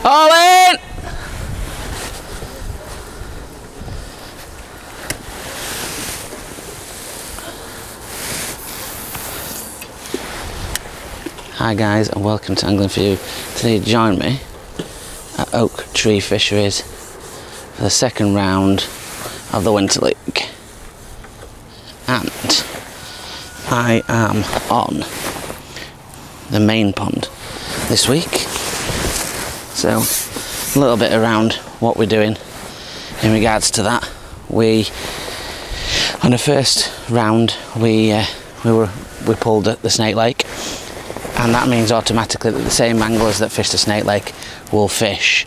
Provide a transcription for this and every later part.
All in! Hi guys, and welcome to Angling For You. Today join me at Oak Tree Fisheries for the second round of the Winter League. And I am on the main pond this week. So a little bit around what we're doing in regards to that. On the first round we pulled at the Snake Lake. And that means automatically that the same anglers that fish the Snake Lake will fish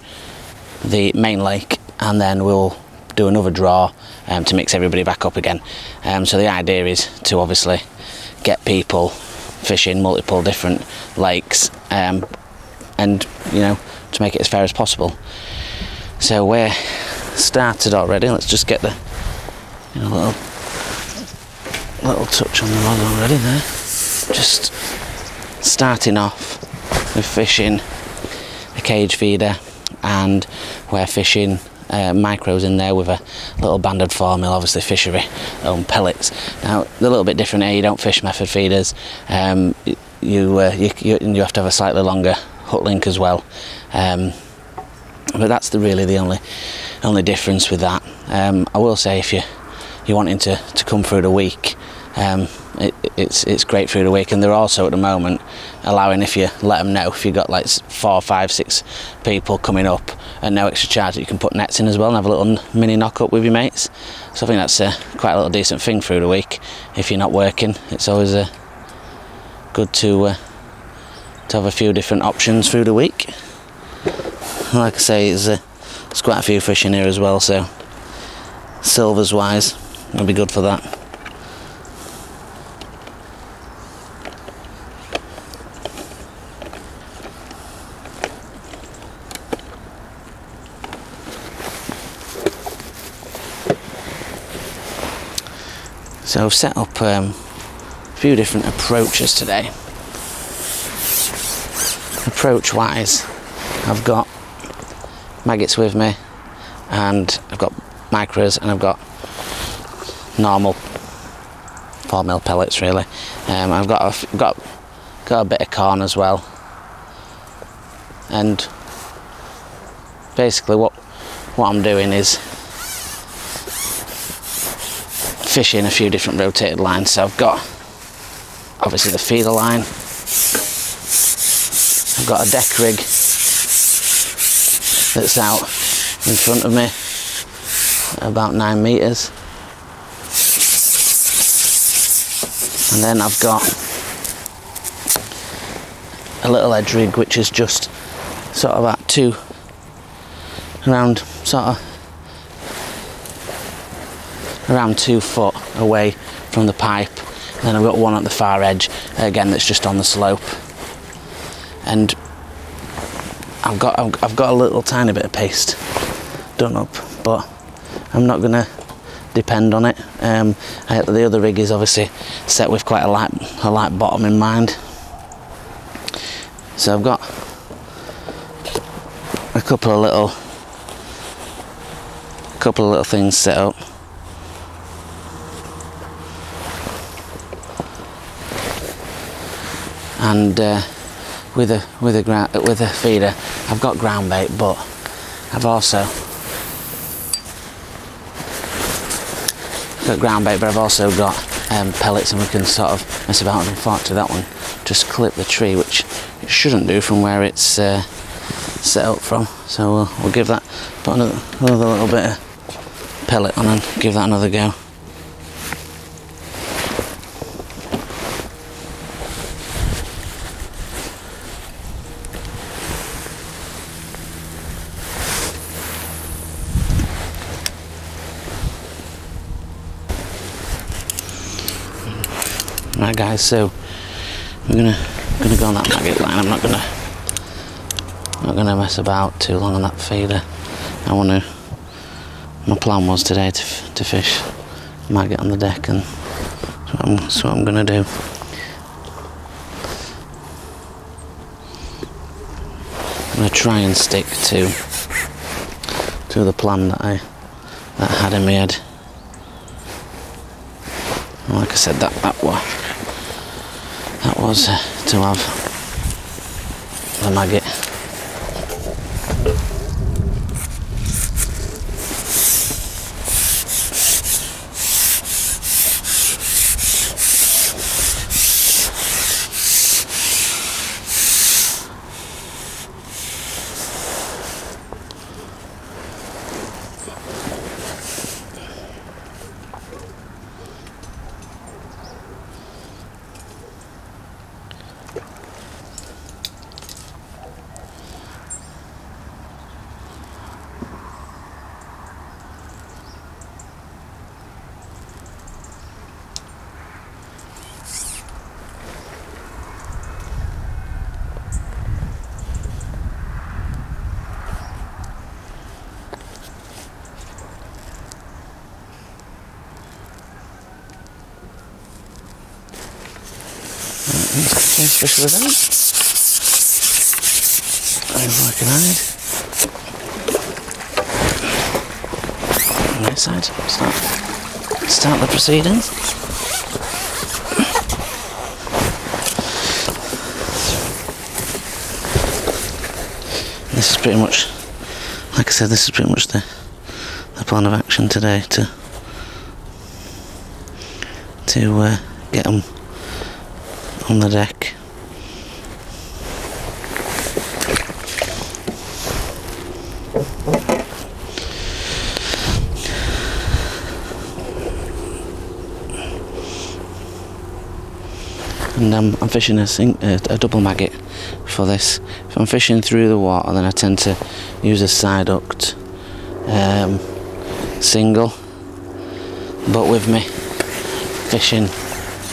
the main lake, and then we'll do another draw to mix everybody back up again. So the idea is to obviously get people fishing multiple different lakes, and you know, to make it as fair as possible. So we're started already. Let's just get the little touch on the rod already there. Just starting off with fishing a cage feeder, and we're fishing micros in there with a little banded 4mm, obviously fishery own pellets. Now they're a little bit different here. You don't fish method feeders. You have to have a slightly longer hook link as well, but that's really the only difference with that. I will say, if you're wanting to come through the week, it's great through the week, and they're also at the moment allowing, if you let them know, if you've got like 4, 5, 6 people coming up and no extra charge, that you can put nets in as well and have a little mini knock up with your mates. So I think that's quite a little decent thing through the week. If you're not working, it's always good to have a few different options through the week. Like I say, there's quite a few fish in here as well, so silvers wise it'll be good for that. So I've set up a few different approaches today. Approach wise, I've got maggots with me, and I've got micros, and I've got normal 4mm pellets really. I've got a bit of corn as well, and basically what I'm doing is fishing a few different rotated lines. So I've got obviously the feeder line, I've got a deck rig that's out in front of me about 9 meters, and then I've got a little edge rig which is just sort of at around 2 foot away from the pipe. And then I've got one at the far edge again that's just on the slope, and I've got a little tiny bit of paste done up, but I'm not gonna depend on it. The other rig is obviously set with quite a light bottom in mind, so I've got a couple of little things set up. And with a feeder, I've got ground bait, but I've also got pellets, and we can sort of mess about. And unfortunately that one just clipped the tree, which it shouldn't do from where it's set up from. So we'll give that, put another little bit of pellet on and give that another go. Right guys, so we're gonna go on that maggot line. I'm not gonna mess about too long on that feeder. My plan was today to fish maggot on the deck, and that's what I'm gonna do. going to try and stick to the plan that I had in my head. And like I said, that was to have the maggot. Fish with them. Over I can hide. On this side, start the proceedings. This is pretty much, like I said, this is pretty much the plan of action today, to get them on the deck. And I'm fishing a double maggot for this. If I'm fishing through the water, then I tend to use a side hooked single, but with me fishing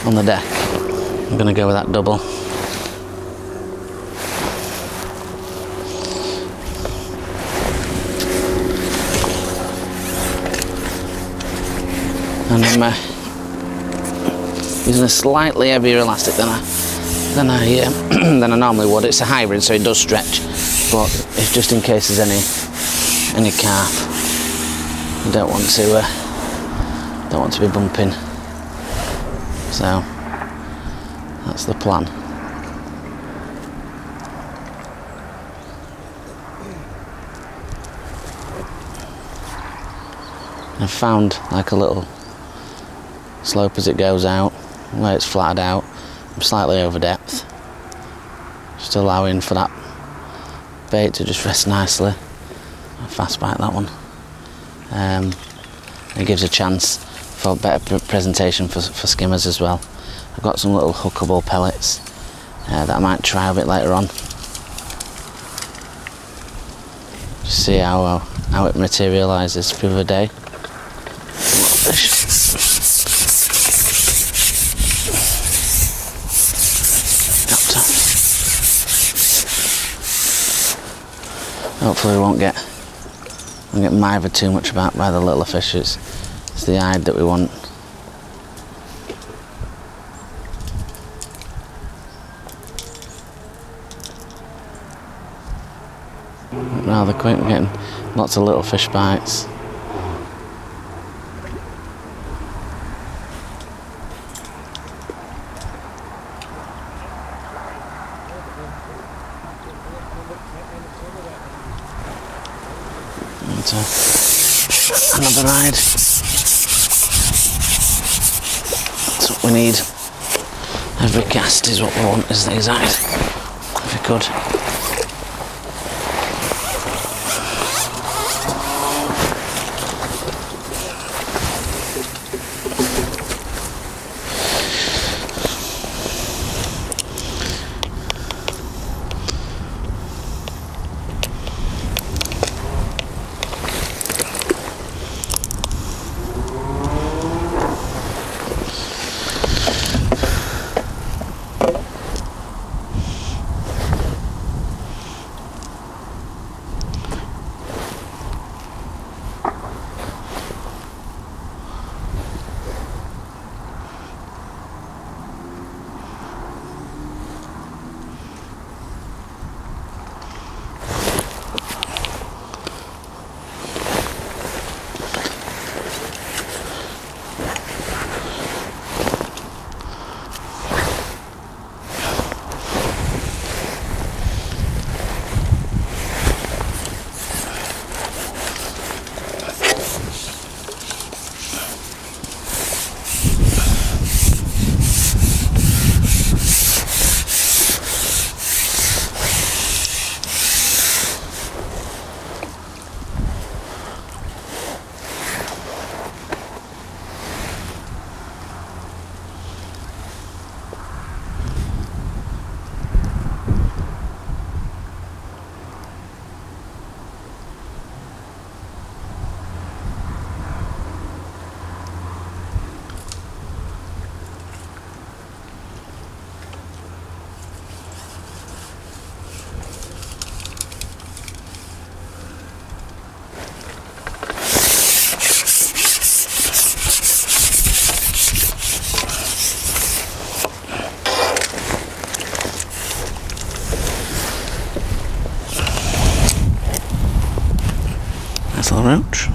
on the deck, I'm going to go with that double. And I'm using a slightly heavier elastic than I normally would. It's a hybrid, so it does stretch, but it's just in case there's any carp. I don't want to be bumping. So that's the plan. I've found like a little slope as it goes out, where it's flattened out. I'm slightly over depth, just allowing for that bait to just rest nicely. I fast bite that one. It gives a chance for better presentation for skimmers as well. I've got some little hookable pellets that I might try a bit later on. Just see how it materialises through the day. Fish. Hopefully we won't get mithered too much about by the little fish. It's the hide that we want. Rather quick, we're getting lots of little fish bites. Another ride. That's what we need. Every cast is what we want, is these eyes. If we could. roach.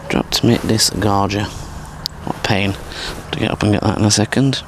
Dropped me this gorger. What pain. To get up and get that in a second.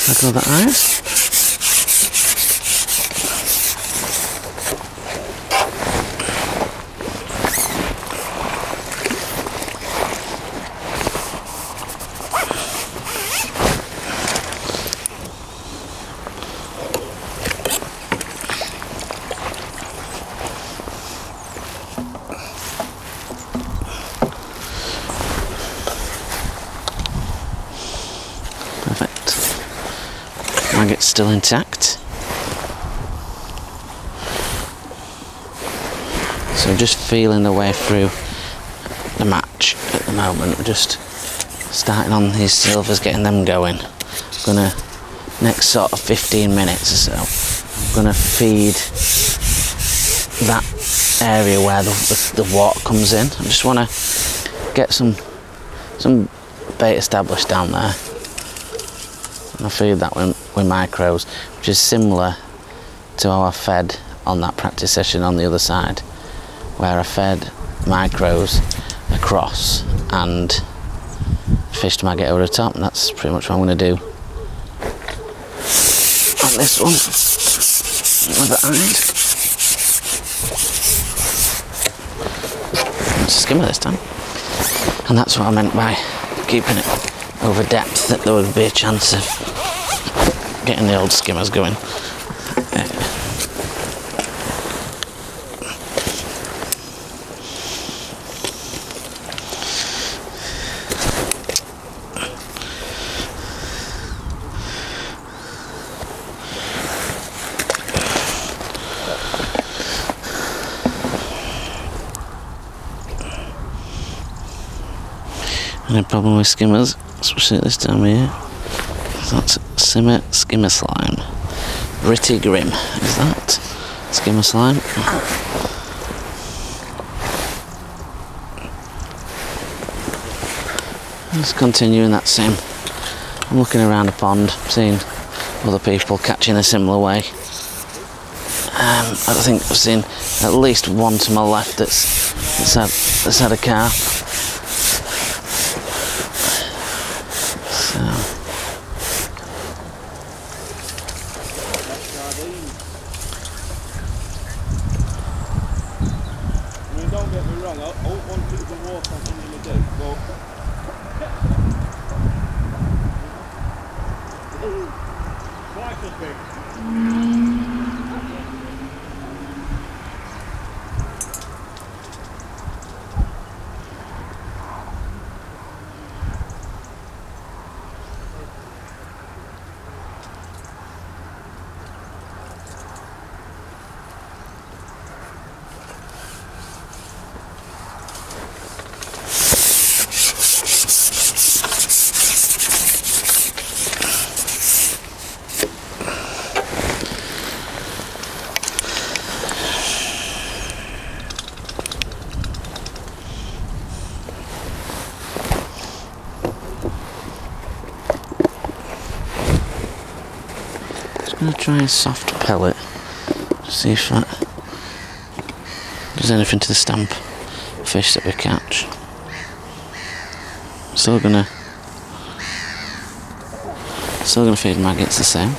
Look at the eyes. Maggot's still intact. So just feeling the way through the match at the moment. We're just starting on these silvers, getting them going. I'm gonna, next sort of 15 minutes or so, I'm gonna feed that area where the water comes in. I just wanna get some bait established down there. And I'll feed that one with micros, which is similar to how I fed on that practice session on the other side, where I fed micros across and fished maggot over the top, and that's pretty much what I'm going to do on this one with the hide. It's a skimmer this time, and that's what I meant by keeping it over depth, that there would be a chance of getting the old skimmers going. Any problem with skimmers, especially at this time of year? That's skimmer slime. Britty Grim, is that skimmer slime? Let's continue in that same. I'm looking around a pond, seeing other people catching a similar way. I think I've seen at least one to my left that's had a carp. Don't get me wrong, I won't want people to walk on something to do, but twice as big. I'm going to try a soft pellet to see if that does anything to the stamp fish that we catch. Still gonna feed maggots the same.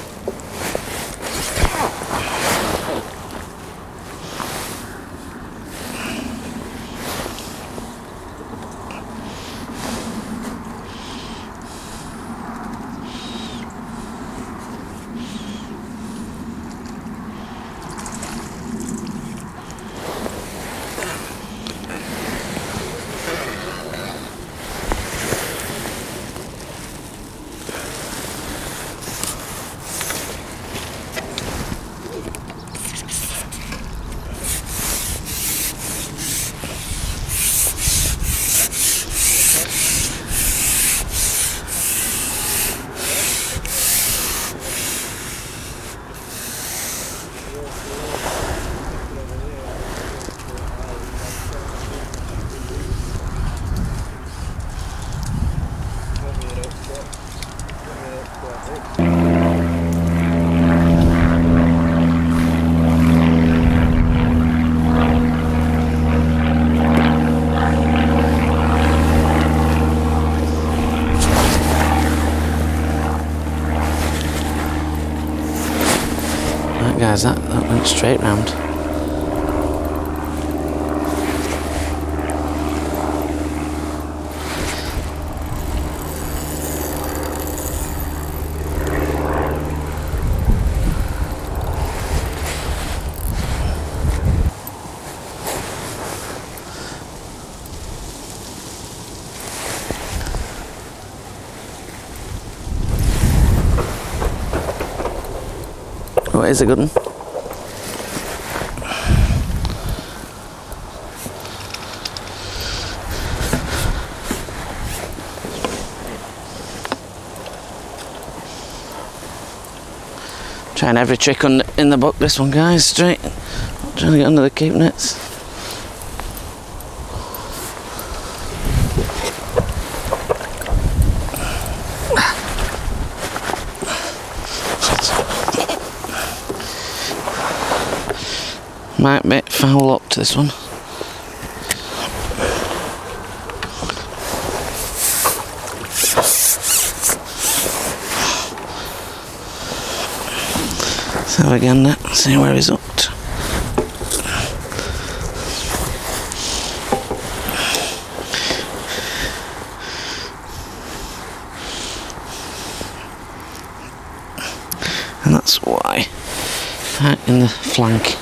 Guys, that went straight round. What is a good one? Trying every trick in the book, this one, guys. Straight, trying to get under the keep nets. Might be foul up to this one. Let's have a gander, see where he's hooked. And that's why, right in the flank.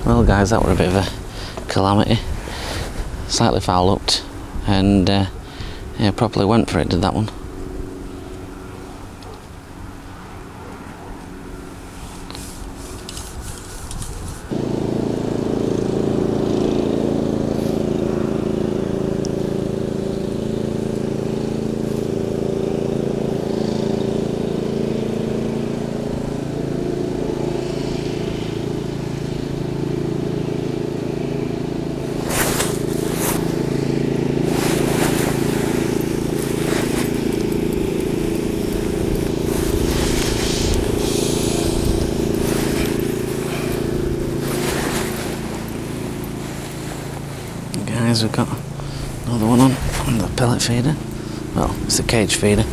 Well guys, that were a bit of a calamity. Slightly foul hooked and yeah, properly went for it, did that one. Guys, we've got another one on the pellet feeder. Well, it's a cage feeder.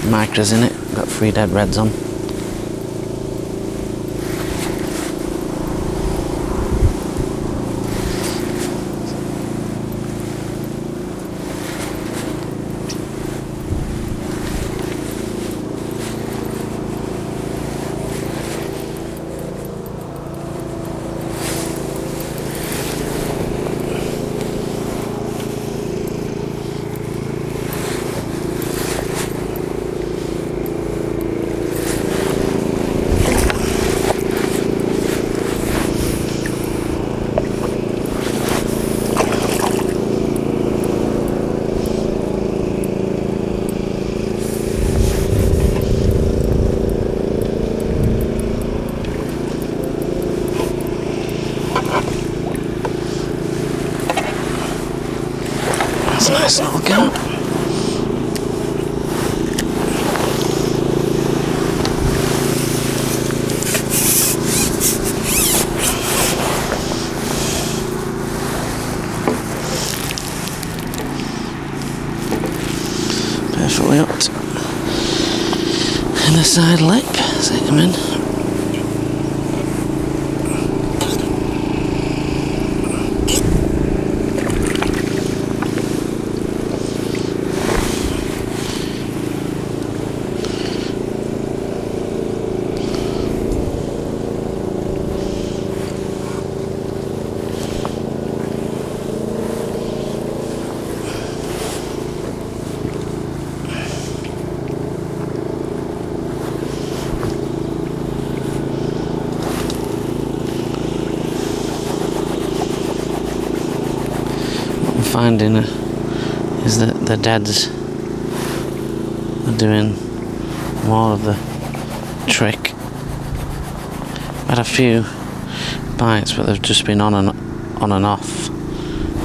Micras in it. Got 3 dead reds on. That's a nice little gap. Perfectly hooked in the side lip as they come in. finding is that the dads are doing more of the trick. Had a few bites, but they've just been on and off.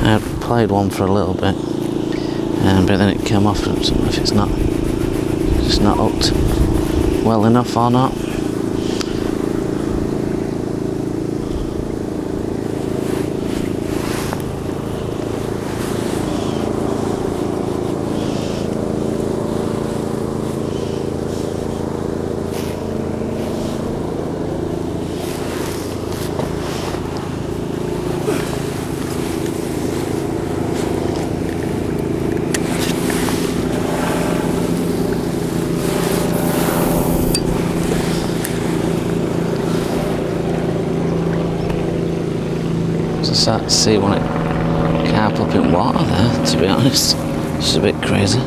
I played one for a little bit, but then it came off. I don't know if it's not hooked well enough or not. Start to see one carp up in water there, to be honest. It's a bit crazy.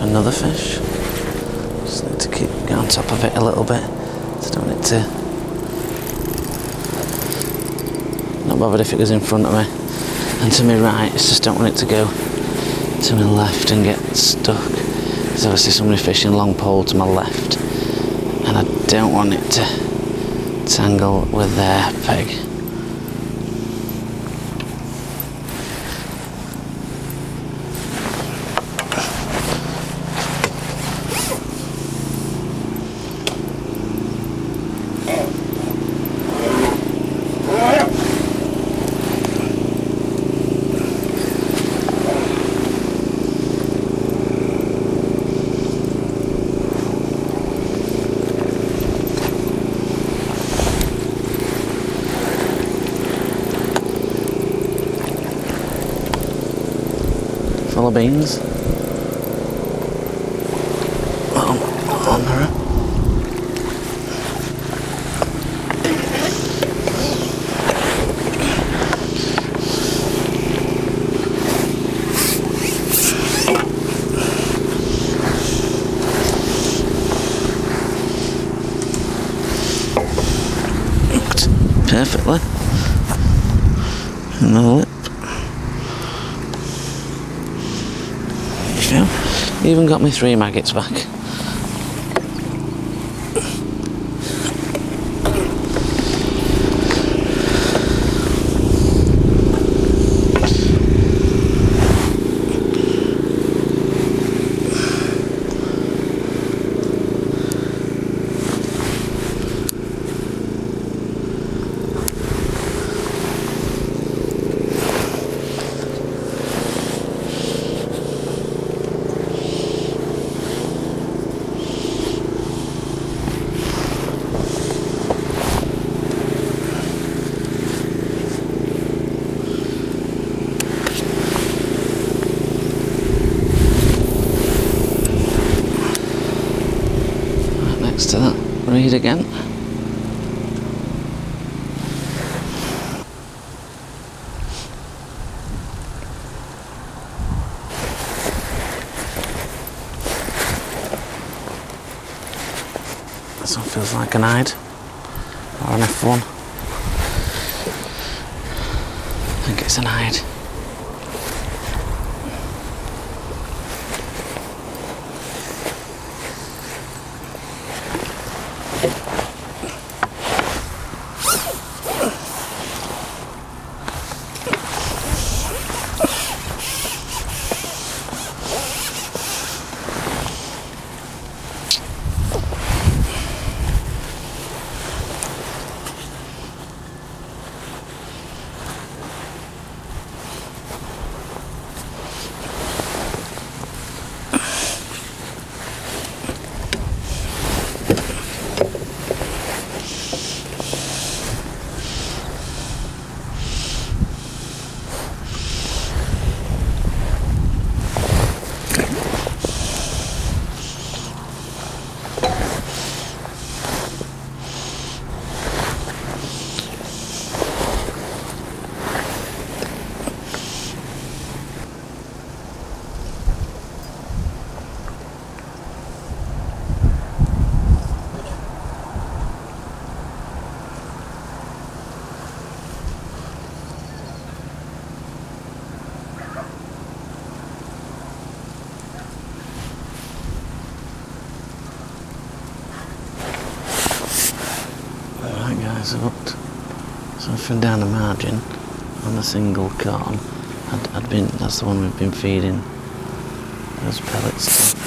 Another fish. Just need to keep on top of it a little bit. So don't need to. Not bothered if it goes in front of me and to my right. It's just don't want it to go to my left and get stuck. There's obviously somebody fishing long pole to my left, and I don't want it to tangle with their peg. Full of beans. On her. Hooked perfectly in the lip. Even got me 3 maggots back. To that reed again. This one feels like an hide or an F1. I think it's an hide. eyes hooked. Something down the margin on a single corn. That's the one we've been feeding those pellets to.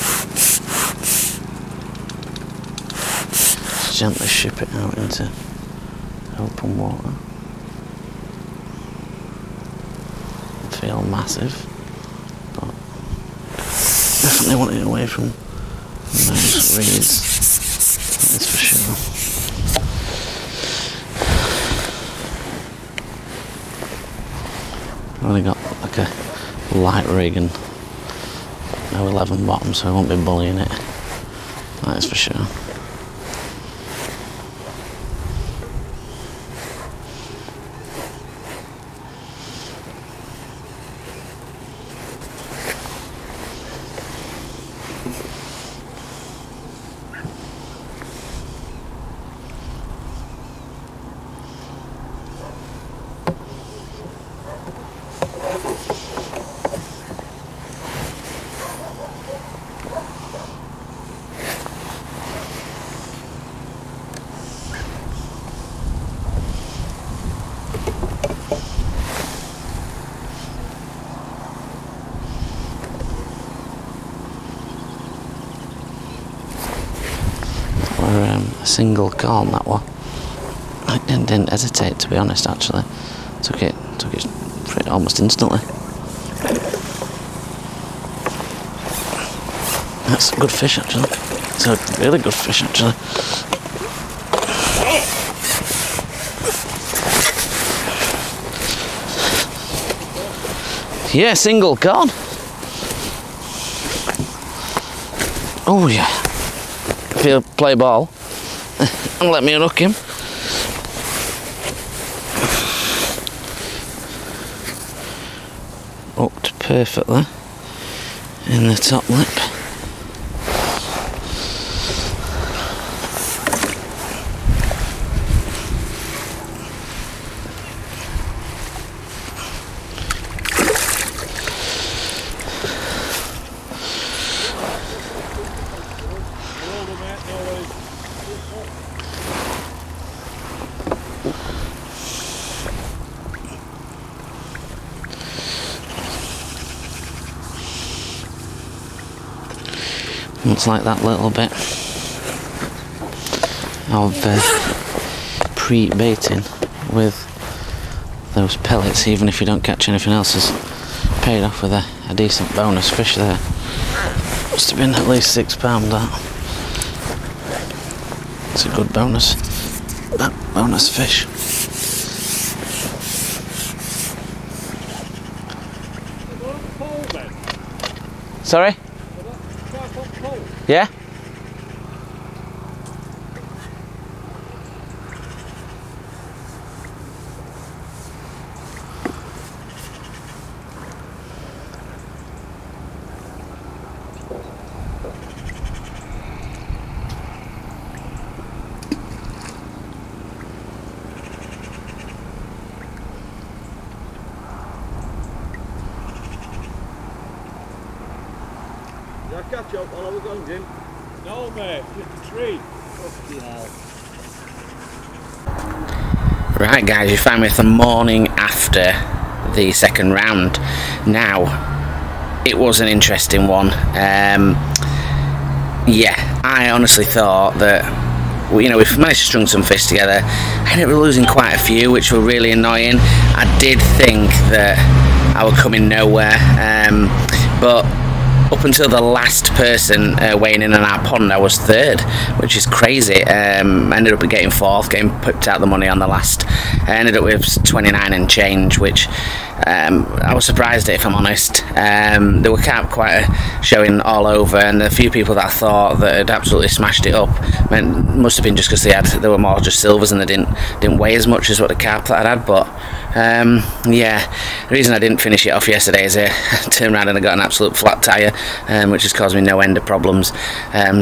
Just gently ship it out into open water. Feel massive, but definitely want it away from those reeds, that is for sure. I've only got like a light rig and no 11 bottom, so I won't be bullying it, that is for sure. A single corn, that one. I didn't hesitate, to be honest. Actually, took it pretty, almost instantly. That's a good fish, actually. It's a really good fish, actually. Yeah, single corn. Oh yeah. If he'll play ball and let me hook him. Hooked perfectly in the top lip. Looks like that little bit of pre-baiting with those pellets, even if you don't catch anything else, has paid off with a decent bonus fish there. Must have been at least £6 that. It's a good bonus, that bonus fish. Sorry? Yeah? Did I catch up while I was on, Jim? No, mate, hit the tree. Fucking hell. Right, guys, you found me the morning after the second round. Now, it was an interesting one. Yeah, I honestly thought that, you know, we've managed to string some fish together. I ended up losing quite a few, which were really annoying. I did think that I would come in nowhere, but up until the last person weighing in on our pond, I was third, which is crazy. I ended up getting fourth, getting pipped out the money on the last. I ended up with 29 and change, which I was surprised at, if I'm honest. There were carp quite showing all over, and a few people that I thought that had absolutely smashed it up must have been just because they were more just silvers and they didn't weigh as much as what the carp that I'd had. But yeah, the reason I didn't finish it off yesterday is I turned around and I got an absolute flat tyre, which has caused me no end of problems.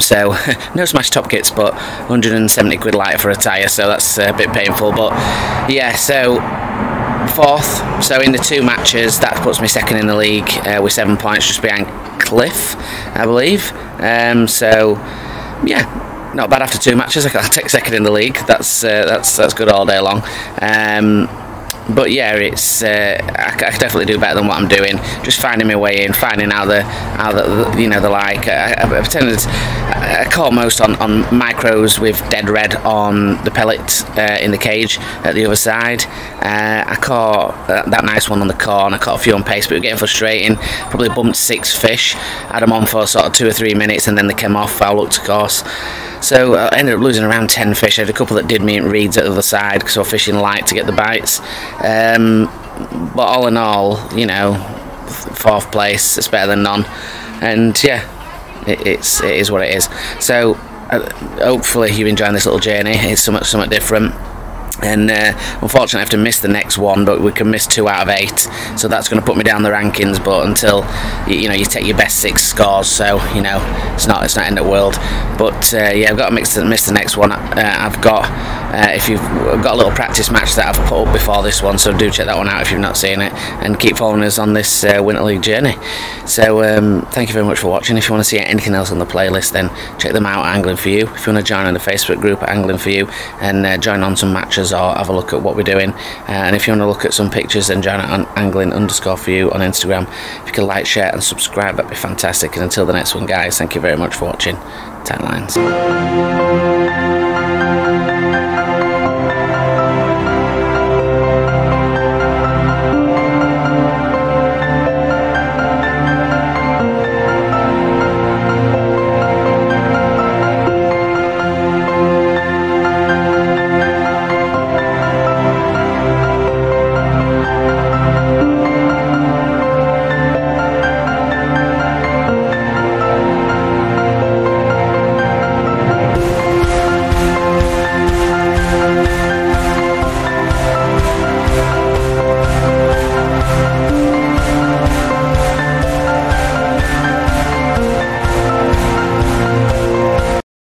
So no smashed top kits, but 170 quid lighter for a tyre, so that's a bit painful. But yeah, so fourth, so in the two matches that puts me second in the league with 7 points, just behind Cliff, I believe. So yeah, not bad after 2 matches. I take second in the league. That's good all day long. But yeah, it's I could definitely do better than what I'm doing. Just finding my way in, finding out the like. I caught most on micros with dead red on the pellet in the cage at the other side. I caught that nice one on the corn. I caught a few on pace, but it was getting frustrating. Probably bumped 6 fish. Had them on for sort of 2 or 3 minutes, and then they came off. Foul hooked, of course. So I ended up losing around 10 fish. I had a couple that did me in reeds at the other side because I was fishing light to get the bites. But all in all, 4th place, it's better than none. And yeah, it is what it is. So hopefully you're enjoying this little journey. It's somewhat different. And unfortunately I have to miss the next one, but we can miss 2 out of 8, so that's going to put me down the rankings. But until you take your best 6 scores, so it's not end of the world. But yeah, I've got to miss the next one. I've got if you've got a little practice match that I've put up before this one, so do check that one out if you've not seen it, and keep following us on this Winter League journey. So thank you very much for watching. If you want to see anything else on the playlist, then check them out at Angling For You. If you want to join in the Facebook group at Angling For You and join on some matches or have a look at what we're doing, and if you want to look at some pictures, then join on Angling_for_you on Instagram. If you can like, share and subscribe, that'd be fantastic. And until the next one, guys, thank you very much for watching. Tight lines.